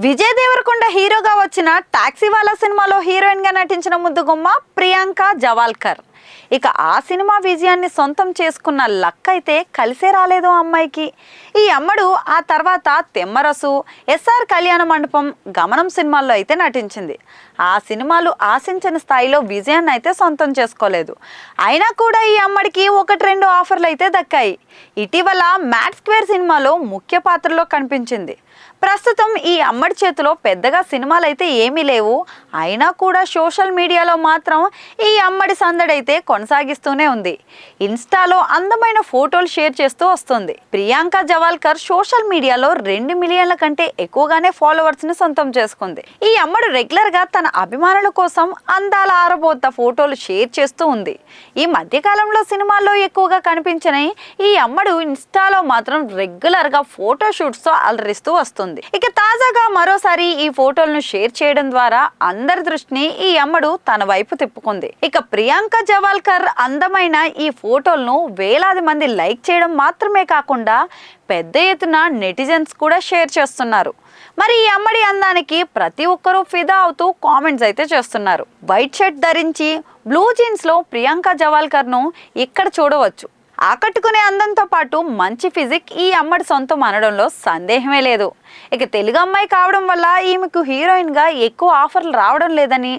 విజయ్ దేవరకొండ హీరోగా వచ్చిన టాక్సీవాలా సినిమాలో హీరోయిన్ గా నటించిన ముద్దుగుమ్మ ప్రియాంక జవాల్కర్. ఇక ఆ సినిమా విజయాన్ని సొంతం చేసుకున్న లక్ అయితే కలిసే రాలేదు అమ్మాయికి. ఈ అమ్మడు ఆ తర్వాత తెమ్మరసు, ఎస్ఆర్ కళ్యాణ మండపం, గమనం సినిమాల్లో అయితే నటించింది. ఆ సినిమాలు ఆశించిన స్థాయిలో విజయాన్ని అయితే సొంతం చేసుకోలేదు. అయినా కూడా ఈ అమ్మడికి ఒకటి రెండు ఆఫర్లు అయితే దక్కాయి. ఇటీవల మ్యాట్ స్క్వేర్ సినిమాలో ముఖ్య పాత్రలో కనిపించింది. ప్రస్తుతం ఈ అమ్మడి చేతిలో పెద్దగా సినిమాలు అయితే ఏమీ లేవు. అయినా కూడా సోషల్ మీడియాలో మాత్రం ఈ అమ్మడి సందడైతే కొనసాగిస్తూనే ఉంది. ఇన్స్టాలో అందమైన ఫోటోలు షేర్ చేస్తూ వస్తుంది. ప్రియాంక జవాల్కర్ సోషల్ మీడియాలో 2 మిలియన్ల కంటే ఎక్కువగానే ఫాలోవర్స్ ని సొంతం చేసుకుంది. ఈ అమ్మడు రెగ్యులర్ గా తన అభిమానుల కోసం అందాల ఆరబోత ఫోటోలు షేర్ చేస్తూ ఉంది. ఈ మధ్యకాలంలో సినిమాల్లో ఎక్కువగా కనిపించిన ఈ అమ్మడు ఇన్స్టాలో మాత్రం రెగ్యులర్ గా ఫోటో షూట్స్ తో అలరిస్తూ వస్తుంది. ఇక తాజాగా మరోసారి ఈ ఫోటోలను షేర్ చేయడం ద్వారా అందరి దృష్టిని ఈ అమ్మడు తన వైపు తిప్పుకుంది. ఇక ప్రియాంక జవాల్కర్ అందమైన ఈ ఫోటోలను వేలాది మంది లైక్ చేయడం మాత్రమే కాకుండా పెద్ద ఎత్తున నెటిజన్స్ కూడా షేర్ చేస్తున్నారు. మరి ఈ అమ్మడి అందానికి ప్రతి ఒక్కరూ ఫిదా అవుతూ కామెంట్స్ అయితే చేస్తున్నారు. వైట్ షర్ట్ ధరించి బ్లూ జీన్స్ లో ప్రియాంక జవాల్కర్ ను ఇక్కడ చూడవచ్చు. ఆకట్టుకునే అందంతో పాటు మంచి ఫిజిక్ ఈ అమ్మడి సొంతం అనడంలో సందేహమే లేదు. ఇక తెలుగు అమ్మాయి కావడం వల్ల ఈమెకు హీరోయిన్ గా ఎక్కువ ఆఫర్లు రావడం లేదని,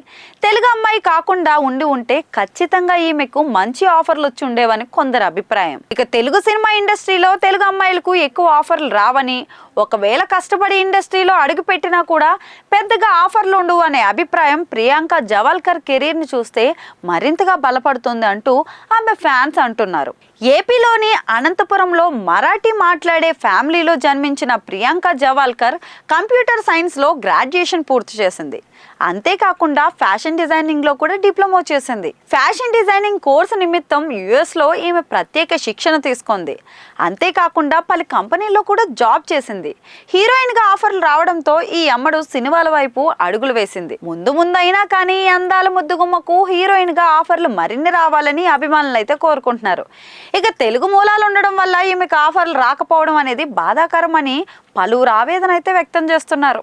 తెలుగు అమ్మాయి కాకుండా ఉంటే ఖచ్చితంగా ఈమెకు మంచి ఆఫర్లు వచ్చి ఉండేవని కొందరు అభిప్రాయం. ఇక తెలుగు సినిమా ఇండస్ట్రీలో తెలుగు అమ్మాయిలకు ఎక్కువ ఆఫర్లు రావని, ఒకవేళ కష్టపడి ఇండస్ట్రీలో అడుగు పెట్టినా కూడా పెద్దగా ఆఫర్లు ఉండవు అనే అభిప్రాయం ప్రియాంక జవాల్కర్ కెరీర్ ని చూస్తే మరింతగా బలపడుతుంది అంటూ ఆమె ఫ్యాన్స్ అంటున్నారు. ఏపీలోని అనంతపురంలో మరాఠీ మాట్లాడే ఫ్యామిలీలో జన్మించిన ప్రియాంక జవాల్కర్ కంప్యూటర్ సైన్స్లో గ్రాడ్యుయేషన్ పూర్తి చేసింది. అంతేకాకుండా ఫ్యాషన్ డిజైనింగ్లో కూడా డిప్లొమా చేసింది. ఫ్యాషన్ డిజైనింగ్ కోర్సు నిమిత్తం యుఎస్లో ఈమె ప్రత్యేక శిక్షణ తీసుకుంది. అంతేకాకుండా పలు కంపెనీల్లో కూడా జాబ్ చేసింది. హీరోయిన్గా ఆఫర్లు రావడంతో ఈ అమ్మడు సినిమాల వైపు అడుగులు వేసింది. ముందైనా కానీ ఈ అందాల ముద్దుగుమ్మకు హీరోయిన్గా ఆఫర్లు మరిన్ని రావాలని అభిమానులు అయితే కోరుకుంటున్నారు. ఇక తెలుగు మూలాలు ఉండడం వల్ల ఈమెకు ఆఫర్లు రాకపోవడం అనేది బాధాకరం అని పలువురు ఆవేదన అయితే వ్యక్తం చేస్తున్నారు.